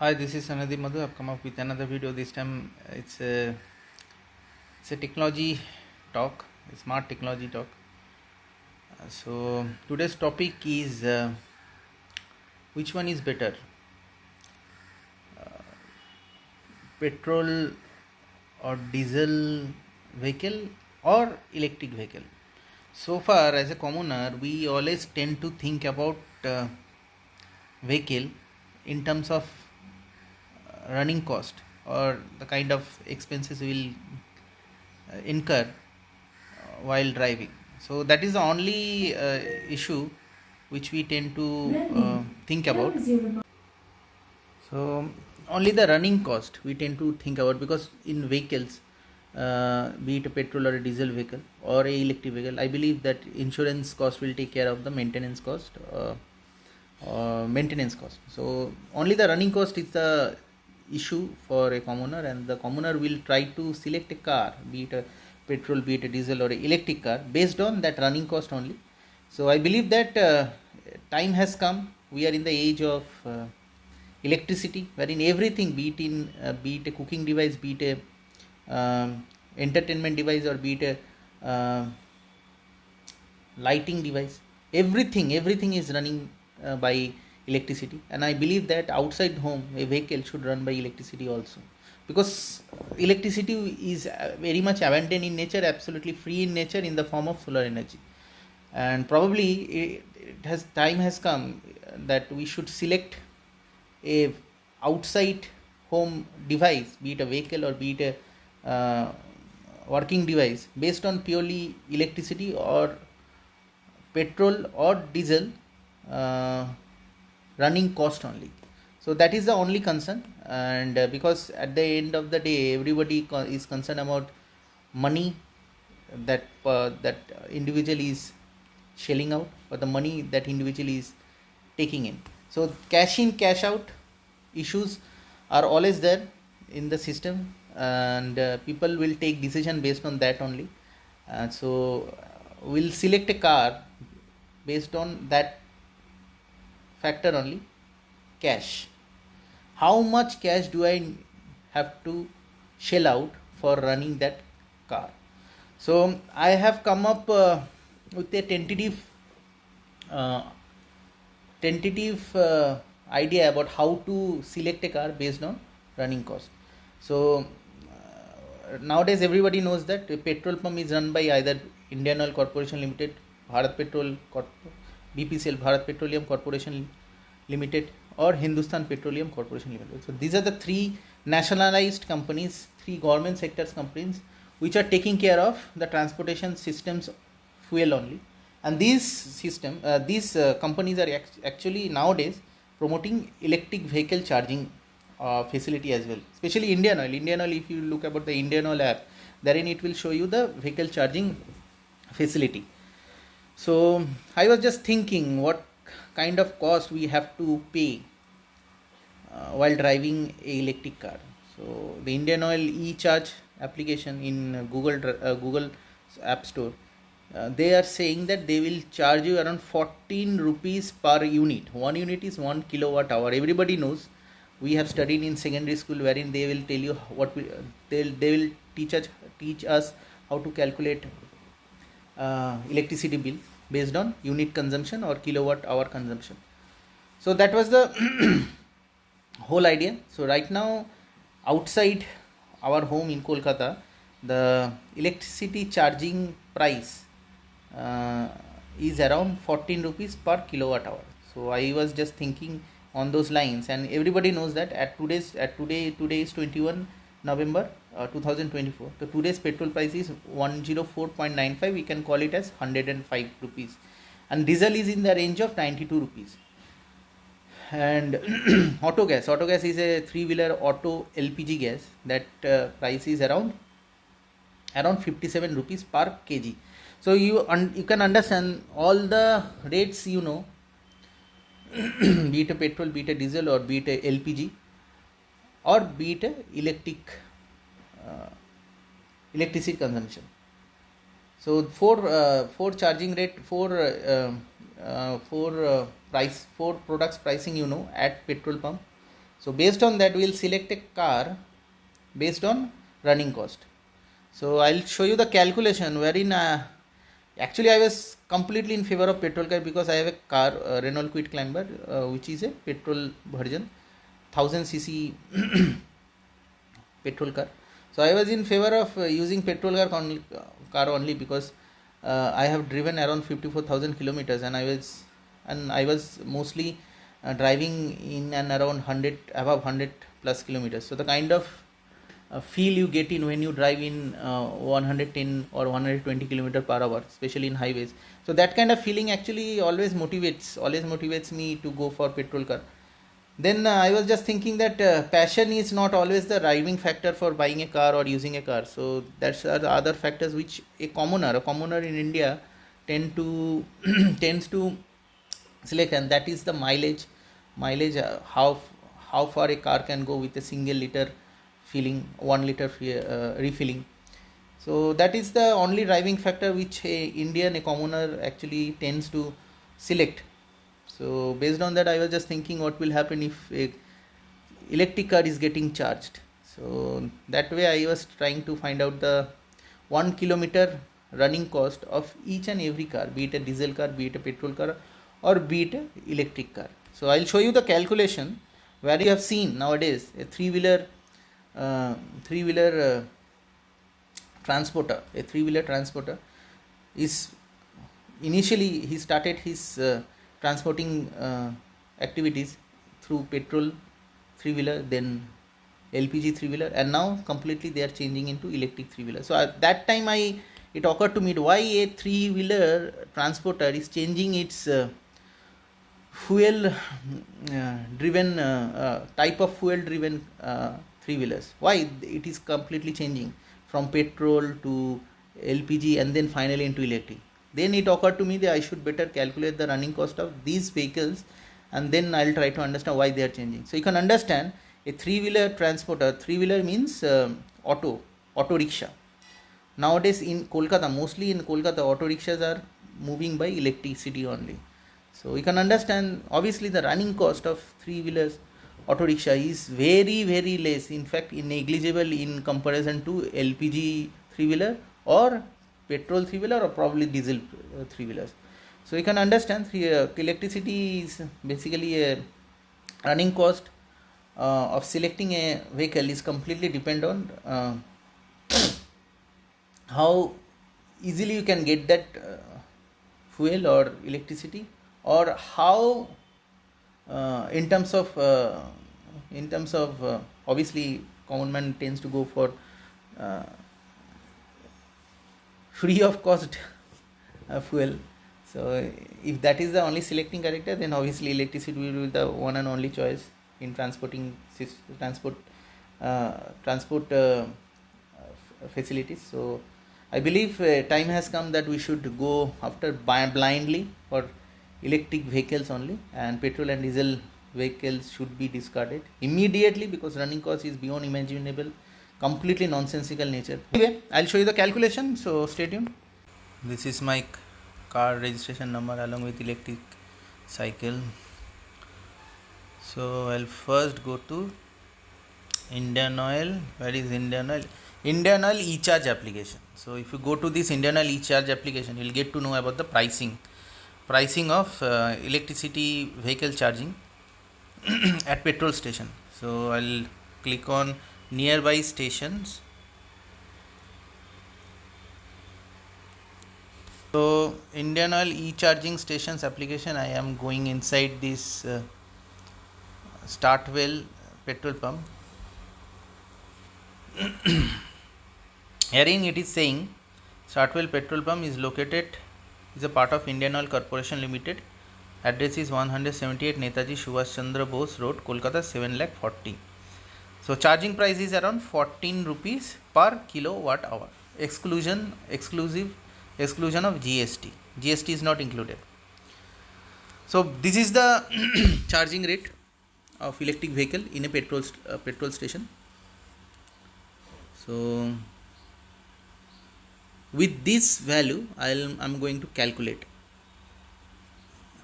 Hi, this is Anadi Madhu. I've come up with another video. This time it's a technology talk, a smart technology talk. So today's topic is which one is better, petrol or diesel vehicle or electric vehicle. So far, as a commoner, we always tend to think about vehicle in terms of running cost or the kind of expenses we will incur while driving. So that is the only issue which we tend to think about. So only the running cost we tend to think about, because in vehicles, be it a petrol or a diesel vehicle or a electric vehicle, I believe that insurance cost will take care of the maintenance cost. So only the running cost is the issue for a commoner, and the commoner will try to select a car, be it a petrol, be it a diesel or a electric car, based on that running cost only. So I believe that time has come. We are in the age of electricity, wherein everything, be it a cooking device, be it a entertainment device, or be it a lighting device, everything is running by electricity. And I believe that outside home a vehicle should run by electricity also, because electricity is very much abundant in nature, absolutely free in nature, in the form of solar energy. And probably time has come that we should select a outside home device, be it a vehicle or be it a working device, based on purely electricity or petrol or diesel uh, running cost only. So that is the only concern. And because at the end of the day, everybody is concerned about money that individual is shelling out, or the money that individual is taking in. So cash in cash out issues are always there in the system, and people will take decision based on that only. So we'll select a car based on that factor only. Cash, how much cash do I have to shell out for running that car? So I have come up with a uh, tentative idea about how to select a car based on running cost. So nowadays everybody knows that a petrol pump is run by either Indian Oil Corporation Limited, Bharat Petrol BPCL, Bharat Petroleum Corporation Limited, or Hindustan Petroleum Corporation Limited. So these are the three nationalized companies, three government sectors companies, which are taking care of the transportation systems fuel only. And these companies are actually nowadays promoting electric vehicle charging facility as well, especially Indian Oil. If you look about the Indian Oil app, therein it will show you the vehicle charging facility. So I was just thinking what kind of cost we have to pay while driving a electric car. So the Indian Oil e-charge application in Google App Store, they are saying that they will charge you around 14 rupees per unit. One unit is 1 kilowatt hour. Everybody knows. We have studied in secondary school, wherein they will tell you they will teach us how to calculate electricity bill based on unit consumption or kilowatt hour consumption. So that was the whole idea. So right now, outside our home in Kolkata, the electricity charging price is around 14 rupees per kilowatt hour. So I was just thinking on those lines, and everybody knows that today is 21 November 2024. So today's petrol price is 104.95. We can call it as 105 rupees, and diesel is in the range of 92 rupees. And auto gas is a three-wheeler auto LPG gas, that price is around 57 rupees per kg. So you can understand all the rates, be it a petrol, be it a diesel, or be it a LPG, or be it a electricity consumption. So for charging rate, for products pricing, at petrol pump. So based on that, we will select a car based on running cost. So I'll show you the calculation wherein actually I was completely in favor of petrol car because I have a car, Renault Kwid Climber, which is a petrol version, 1000 cc petrol car. So I was in favor of using petrol car only because I have driven around 54,000 kilometers, and I was mostly driving in and around 100, above 100 plus kilometers. So the kind of feel you get in when you drive in 110 or 120 kilometer per hour, especially in highways. So that kind of feeling actually always motivates me to go for petrol car. Then I was just thinking that passion is not always the driving factor for buying a car or using a car. So that's are the other factors which a commoner in India tends to select, and that is the mileage, how far a car can go with a single liter filling, 1 liter refilling. So that is the only driving factor which a commoner actually tends to select. So based on that, I was just thinking what will happen if a electric car is getting charged. So that way I was trying to find out the 1 kilometer running cost of each and every car, be it a diesel car, be it a petrol car, or be it a electric car. So I'll show you the calculation where you have seen nowadays a three-wheeler transporter is initially he started his transporting activities through petrol three-wheeler, then LPG three-wheeler, and now completely they are changing into electric three-wheeler. So at that time it occurred to me why a three-wheeler transporter is changing its fuel driven type of fuel driven three-wheelers. Why it is completely changing from petrol to LPG and then finally into electric. Then it occurred to me that I should better calculate the running cost of these vehicles, and then I'll try to understand why they are changing. So you can understand a three-wheeler transporter. Three-wheeler means auto rickshaw. Nowadays mostly in Kolkata, auto rickshaws are moving by electricity only. So you can understand obviously the running cost of three-wheelers auto rickshaw is very very less. In fact, negligible in comparison to LPG three-wheeler or petrol three-wheeler or probably diesel three-wheelers. So you can understand electricity is basically a running cost of selecting a vehicle is completely depend on how easily you can get that fuel or electricity, or how in terms of obviously common man tends to go for free of cost fuel. So if that is the only selecting character, then obviously electricity will be the one and only choice in transport facilities. So I believe time has come that we should go after blindly for electric vehicles only, and petrol and diesel vehicles should be discarded immediately because running cost is beyond imaginable, completely nonsensical nature. Anyway, I'll show you the calculation, so stay tuned. This is my car registration number along with electric cycle. So I'll first go to Indian Oil. Where is Indian Oil? Indian Oil e-charge application. So if you go to this Indian Oil e-charge application, you'll get to know about the pricing of electricity vehicle charging at petrol station. So I'll click on nearby stations. So Indian Oil e-charging stations application, I am going inside this Startwell petrol pump. Herein it is saying Startwell petrol pump is a part of Indian Oil Corporation Limited. Address is 178 Netaji Subhash Chandra Bose Road, Kolkata 7,40,000. So charging price is around 14 rupees per kilowatt hour. Exclusion of GST. GST is not included. So this is the charging rate of electric vehicle in a petrol station. So with this value I'm going to calculate.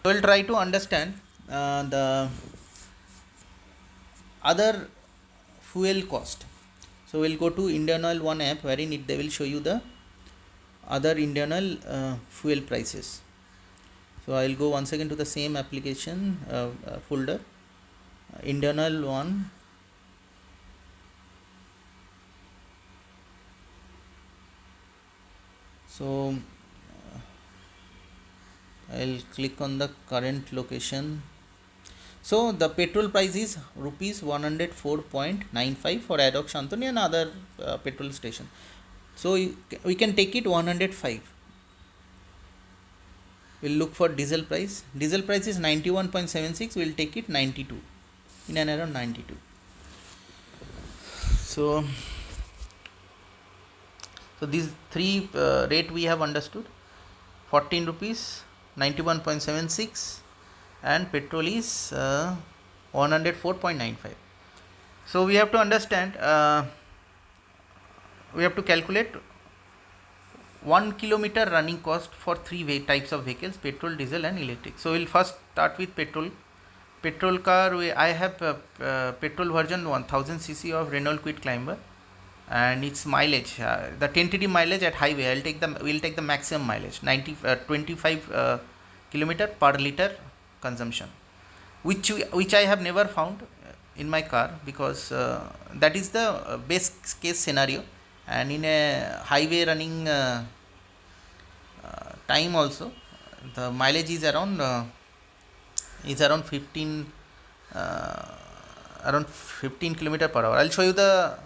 So I'll try to understand other fuel cost. So we'll go to Indian Oil One app, wherein they will show you the other Indian Oil fuel prices. So I'll go once again to the same application folder, Indian Oil One. So I'll click on the current location. So the petrol price is rupees 104.95 for ad hoc Shantoni and other petrol station. So we can take it 105. We'll look for diesel price. Diesel price is 91.76. We'll take it 92, in and around 92. So these three rate we have understood. 14 rupees, 91.76, and petrol is 104.95. So we have to understand, we have to calculate 1 kilometer running cost for three types of vehicles: petrol, diesel and electric. So we'll first start with petrol. Petrol car, I have petrol version 1000 cc of Renault Kwid Climber, and its mileage, the tentative mileage at highway, we'll take the maximum mileage, 25 kilometer per liter consumption, which I have never found in my car, because that is the best case scenario. And in a highway running time also, the mileage is around 15 kilometer per hour. I'll show you the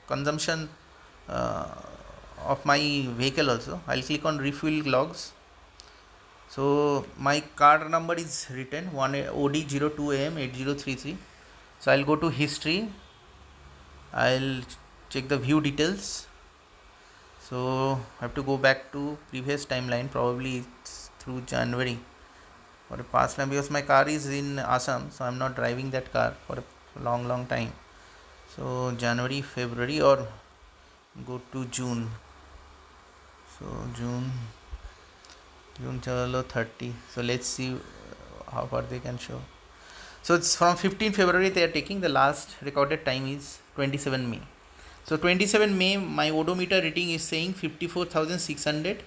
consumption of my vehicle also. I'll click on refuel logs. So my car number is written OD02AM8033. So I'll go to history. I'll check the view details. So I have to go back to previous timeline, probably it's through January for a past time, because my car is in Assam, so I'm not driving that car for a long time. So January, February, or go to June. So June chalo 30. So let's see how far they can show. So it's from 15 February they are taking. The last recorded time is 27 May. So 27 May, my odometer reading is saying 54,600,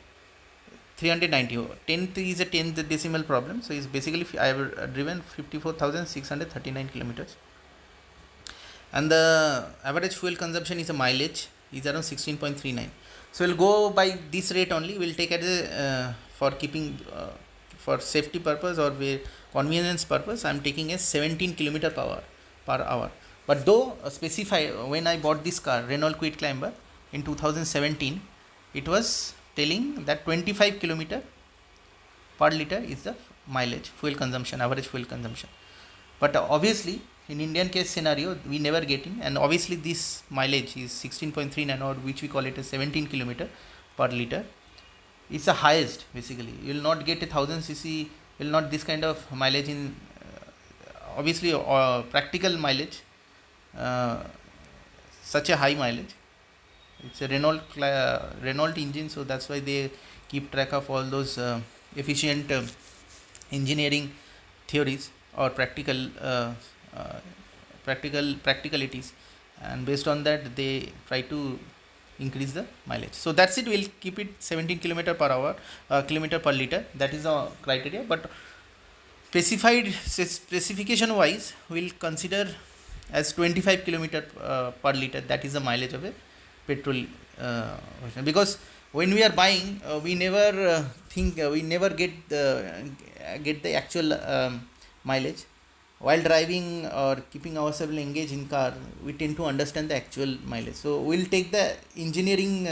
390. 10th is a 10th decimal problem. So it's basically I have driven 54,639 kilometers. And the average fuel consumption is a mileage is around 16.39. So we'll go by this rate only. We'll take it as for keeping for safety purpose or convenience purpose. I'm taking a 17 kilometer per hour. But though specify, when I bought this car, Renault Kwid Climber in 2017, it was telling that 25 kilometer per liter is the mileage, fuel consumption, average fuel consumption. But obviously in Indian case scenario, we never get in, and obviously this mileage is 16.39, or which we call it a 17 kilometer per liter. It's the highest basically. You will not get a 1000 cc, will not this kind of mileage in obviously practical mileage, such a high mileage. It's a Renault engine, so that's why they keep track of all those efficient engineering theories or practicalities, and based on that they try to increase the mileage. So that's it. We'll keep it 17 kilometer per hour, kilometer per liter. That is the criteria. But specification wise, we'll consider as 25 kilometer per liter. That is the mileage of a petrol version. Because when we are buying, we never we never get the actual mileage. While driving or keeping ourselves engaged in car, we tend to understand the actual mileage. So we'll take the engineering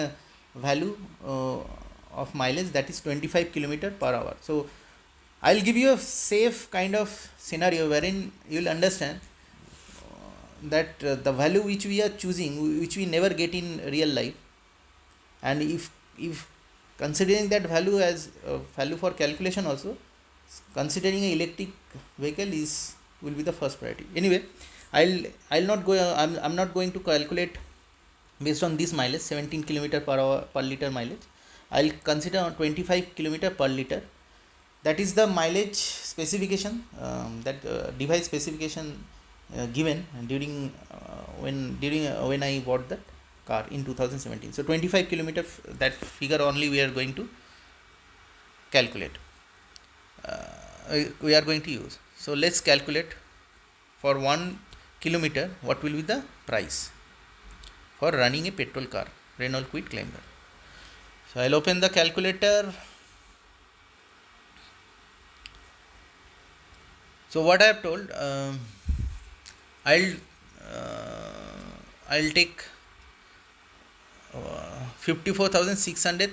value of mileage, that is 25 kilometer per hour. So I'll give you a safe kind of scenario wherein you'll understand that the value which we are choosing, which we never get in real life, and if considering that value as value for calculation also, considering an electric vehicle will be the first priority. Anyway, I'm not going to calculate based on this mileage, 17 kilometer per hour per liter mileage. I'll consider 25 kilometer per liter. That is the mileage specification, that device specification given during when I bought that car in 2017. So 25 kilometer, that figure only we are going to calculate. We are going to use. So let's calculate for 1 kilometer what will be the price for running a petrol car, Renault Kwid Climber. So I'll open the calculator. So what I have told, I'll I'll take 54,600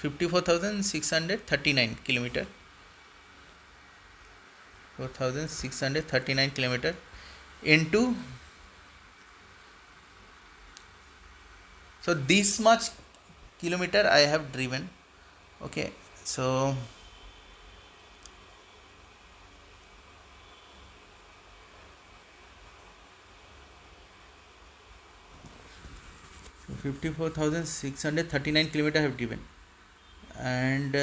54,639 kilometer, 4,639 kilometer into, so this much kilometer I have driven. Okay, so 54,639 kilometer I have driven, and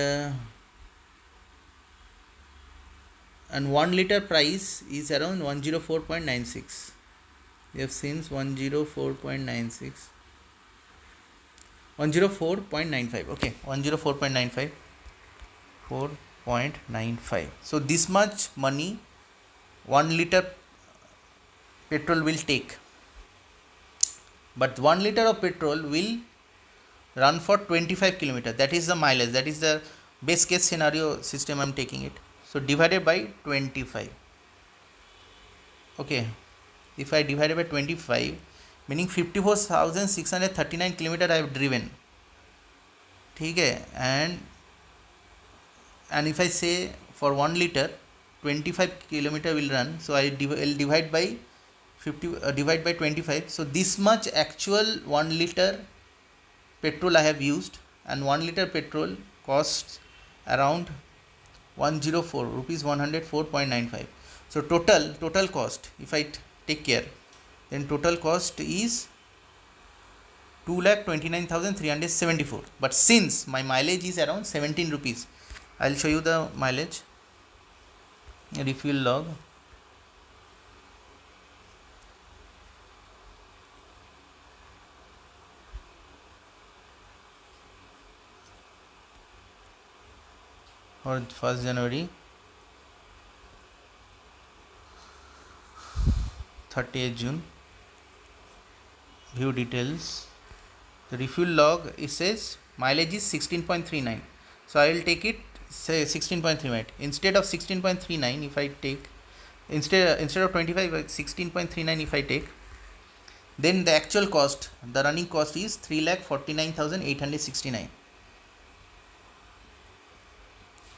1 liter price is around 104.96. We have seen 104.96, 104.95. Okay, 104.95, 4.95. So this much money 1 liter petrol will take, but 1 liter of petrol will run for 25 kilometer. That is the mileage, that is the best case scenario system I am taking it. So divided by 25. Okay, if I divide by 25, meaning 54,639 kilometer I have driven. Okay, and if I say for 1 liter 25 kilometer will run, so I will divide by 25. So this much actual 1 liter petrol I have used, and 1 liter petrol costs around 104 rupees, 104.95. So total cost, if I take care, then total cost is 2,29,374. But since my mileage is around 17 rupees, I'll show you the mileage refuel log. For 1st January, 30th June, view details. The refuel log, it says mileage is 16.39. So I will take it, say 16.38. Instead of 16.39, if I take, instead of 25, 16.39 if I take, then the actual cost, the running cost is 3,49,869.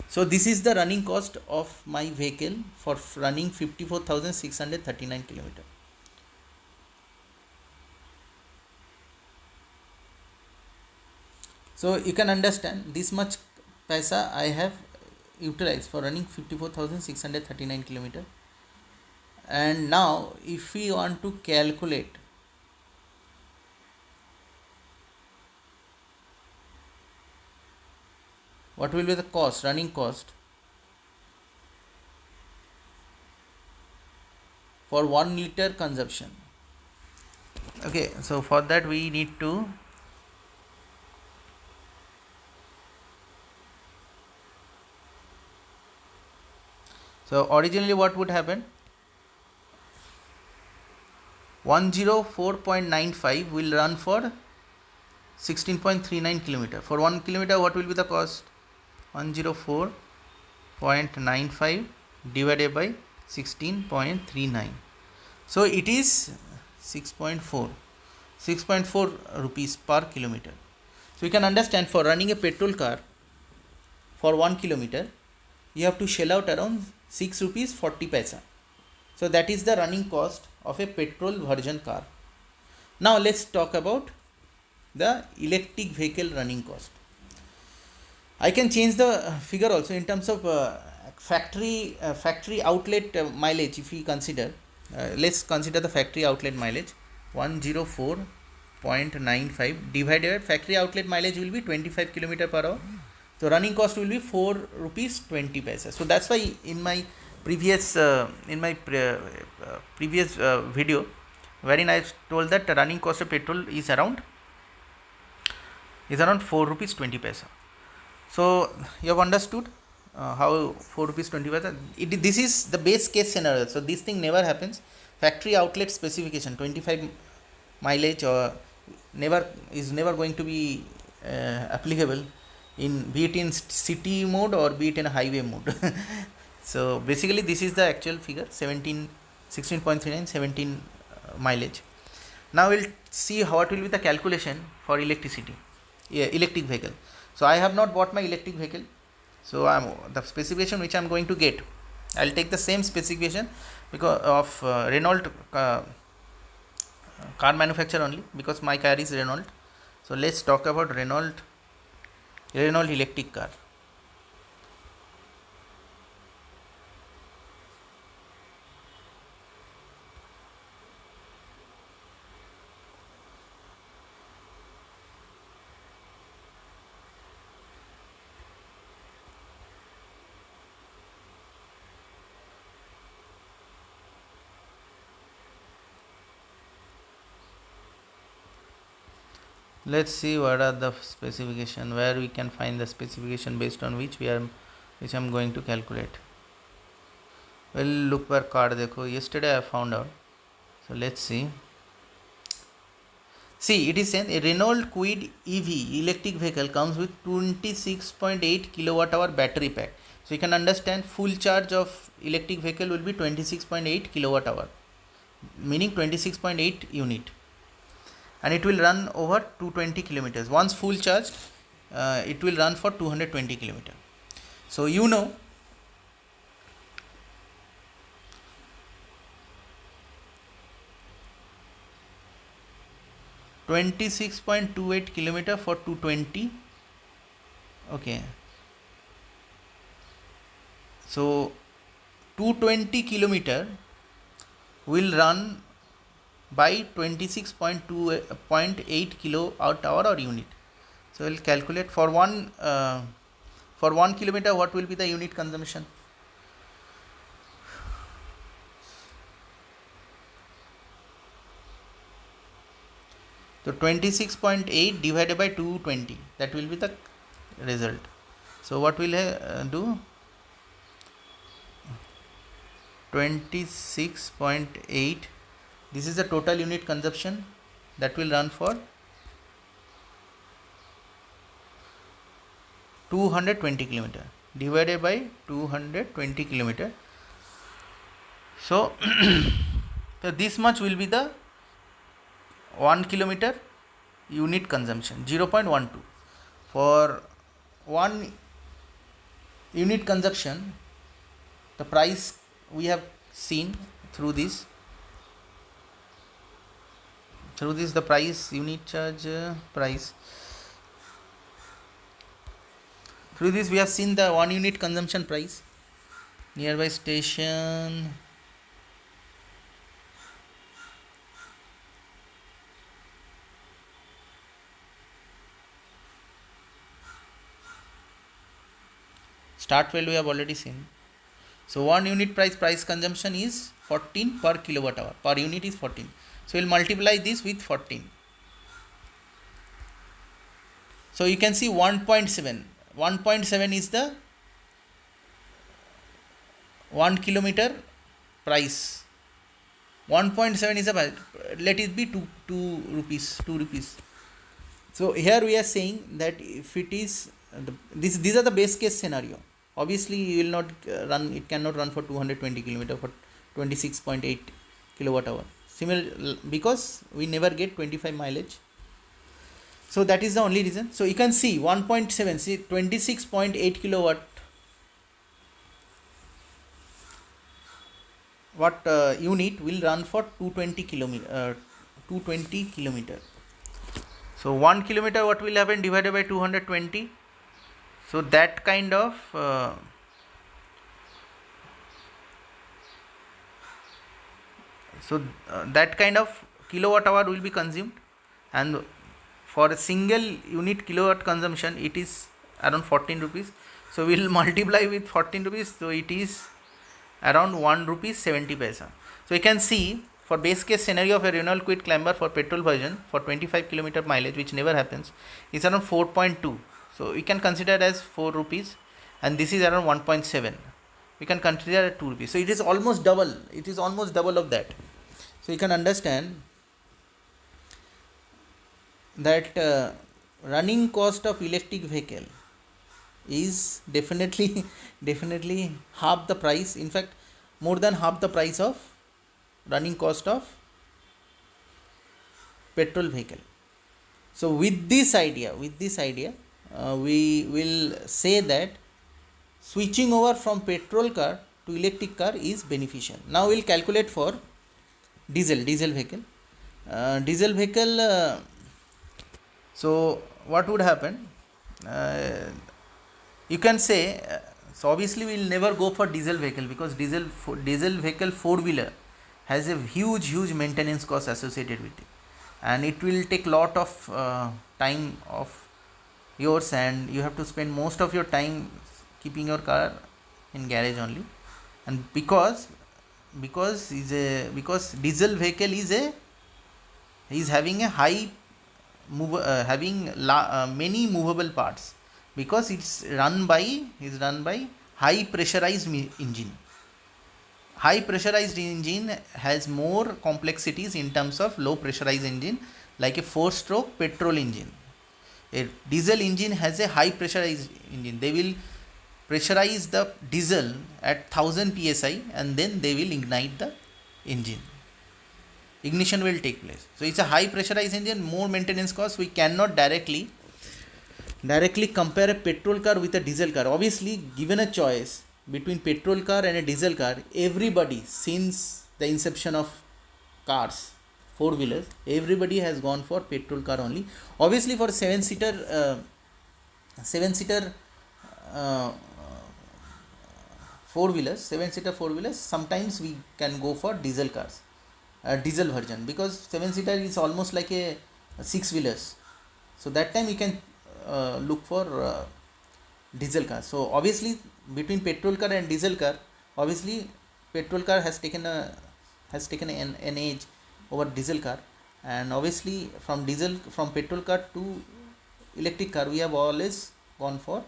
So this is the running cost of my vehicle for running 54,639 kilometer. So you can understand this much paisa I have utilized for running 54,639 kilometer. And now if we want to calculate what will be the cost, running cost for 1 liter consumption. Okay, so for that we need to originally what would happen, 104.95 will run for 16.39 kilometer. For 1 kilometer what will be the cost? 104.95 divided by 16.39. So it is 6.4 rupees per kilometer. So you can understand, for running a petrol car for 1 kilometer you have to shell out around 6 rupees 40 paisa. So that is the running cost of a petrol version car. Now let's talk about the electric vehicle running cost. I can change the figure also in terms of factory outlet mileage. If we consider, let's consider the factory outlet mileage, 104.95 divided by factory outlet mileage will be 25 km per hour. So running cost will be 4 rupees 20 paisa. So that's why in my previous previous video, wherein I told that the running cost of petrol is around 4 rupees 20 paisa. So you have understood how 4 rupees 20 paisa. This is the base case scenario. So this thing never happens. Factory outlet specification 25 mileage or never going to be applicable in, be it in city mode or be it in a highway mode. So basically this is the actual figure 16.39 17 mileage. Now we'll see what will be the calculation for electric vehicle. So I have not bought my electric vehicle, so the specification which I'm going to get, I'll take the same specification because of Renault car manufacturer only, because my car is Renault. So let's talk about Renault electric car. Let's see what are the specification, where we can find the specification based on which I'm going to calculate. Well, look per card dekho, yesterday I found out. So let's see. See, it is saying a Renault Kwid EV electric vehicle comes with 26.8 kilowatt hour battery pack. So you can understand full charge of electric vehicle will be 26.8 kilowatt hour, meaning 26.8 unit, and it will run over 220 kilometers. Once full charged, it will run for 220 kilometers. So 26.28 kilometer for 220. Okay, so 220 kilometer will run by 26.8 kilowatt hour or unit. So we'll calculate for 1 kilometer what will be the unit consumption. So 26.8 divided by 220, that will be the result. So what will do? 26.8, this is the total unit consumption that will run for 220 kilometer divided by 220 kilometer. So, so this much will be the 1 kilometer unit consumption, 0.12. For 1 unit consumption, the price we have seen through this the price, unit charge price, through this we have seen the 1 unit consumption price. Nearby station, start value we have already seen. So 1 unit price consumption is 14 per kilowatt hour, per unit is 14. So we'll multiply this with 14. So you can see 1.7. 1.7 is the 1 kilometer price. 1.7 is the, let it be 2 rupees. So here we are saying that if it is these are the base case scenario. Obviously you will not run, it cannot run for 220 kilometer for 26.8 kilowatt hour. Similar, because we never get 25 mileage. So that is the only reason. So you can see 1.7, see 26.8 kilowatt unit will run for 220 kilometer. So 1 kilometer what will happen divided by 220. So that kind of kilowatt hour will be consumed, and for a single unit kilowatt consumption it is around 14 rupees. So we'll multiply with 14 rupees, so it is around 1 rupees 70 paisa. So you can see, for base case scenario of a renewal quit climber for petrol version for 25 kilometer mileage, which never happens, is around 4.2. So we can consider it as 4 rupees, and this is around 1.7. We can consider it 2 rupees. So it is almost double. It is almost double of that. So you can understand that running cost of electric vehicle is definitely definitely half the price, in fact more than half the price of running cost of petrol vehicle. So with this idea we will say that switching over from petrol car to electric car is beneficial. Now we'll calculate for diesel vehicle. Diesel vehicle, so what would happen, you can say, so obviously we will never go for diesel vehicle, because diesel vehicle four wheeler has a huge maintenance cost associated with it, and it will take lot of time of yours, and you have to spend most of your time keeping your car in garage only. And because diesel vehicle is having a high many movable parts, because it's run by high pressurized engine. High pressurized engine has more complexities in terms of low pressurized engine, like a 4-stroke petrol engine. A diesel engine has a high pressurized engine. They will pressurize the diesel at 1000 psi, and then they will ignite the engine. Ignition will take place. So it's a high pressurized engine, more maintenance cost. We cannot directly compare a petrol car with a diesel car. Obviously, given a choice between petrol car and a diesel car, everybody, since the inception of cars, four wheelers, everybody has gone for petrol car only. Obviously, for seven seater four wheelers, sometimes we can go for diesel cars, diesel version, because 7-seater is almost like a 6 wheelers. So that time we can look for diesel car. So obviously between petrol car and diesel car, obviously petrol car has taken an edge over diesel car, and obviously from petrol car to electric car, we have always gone for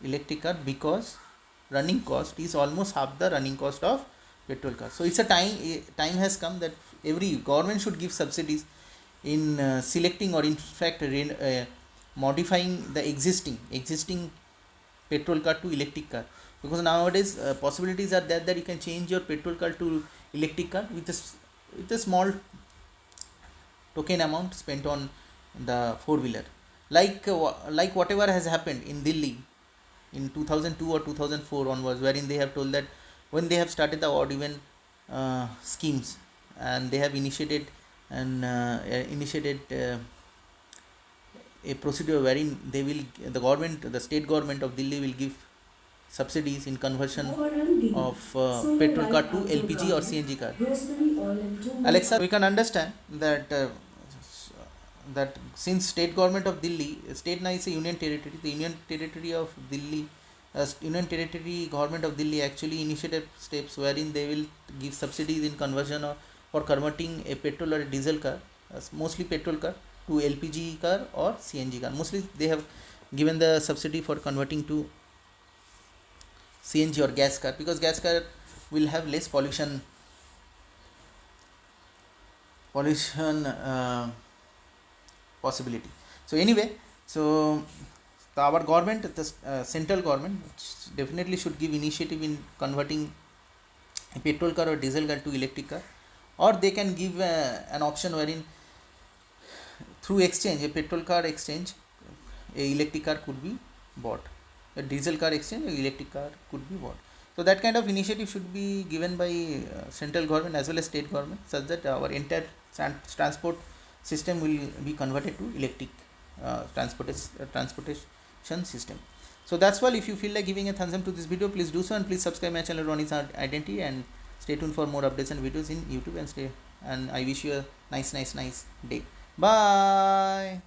electric car, because running cost is almost half the running cost of petrol car. So it's a time has come that every government should give subsidies in selecting, or in fact modifying the existing petrol car to electric car, because nowadays possibilities are that you can change your petrol car to electric car with a small token amount spent on the four wheeler, like whatever has happened in Delhi in 2002 or 2004 onwards, wherein they have told that when they have started the odd even schemes, and they have initiated a procedure wherein the state government of Delhi will give subsidies in conversion of petrol car to LPG or CNG car. Alexa, we can understand that since state government of Delhi, state now is a union territory, the union territory of Delhi, union territory government of Delhi actually initiated steps wherein they will give subsidies in conversion for converting a petrol or a diesel car, mostly petrol car, to LPG car or CNG car. Mostly they have given the subsidy for converting to CNG or gas car, because gas car will have less pollution possibility. So anyway, so our government, the central government, definitely should give initiative in converting a petrol car or diesel car to electric car, or they can give an option wherein through exchange, a petrol car exchange, a electric car could be bought, a diesel car exchange, a electric car could be bought. So that kind of initiative should be given by central government as well as state government, such that our entire transport system will be converted to electric transportation system. So that's all. If you feel like giving a thumbs up to this video, please do so, and please subscribe my channel Ronnie's Identity, and stay tuned for more updates and videos in YouTube, and I wish you a nice day. Bye.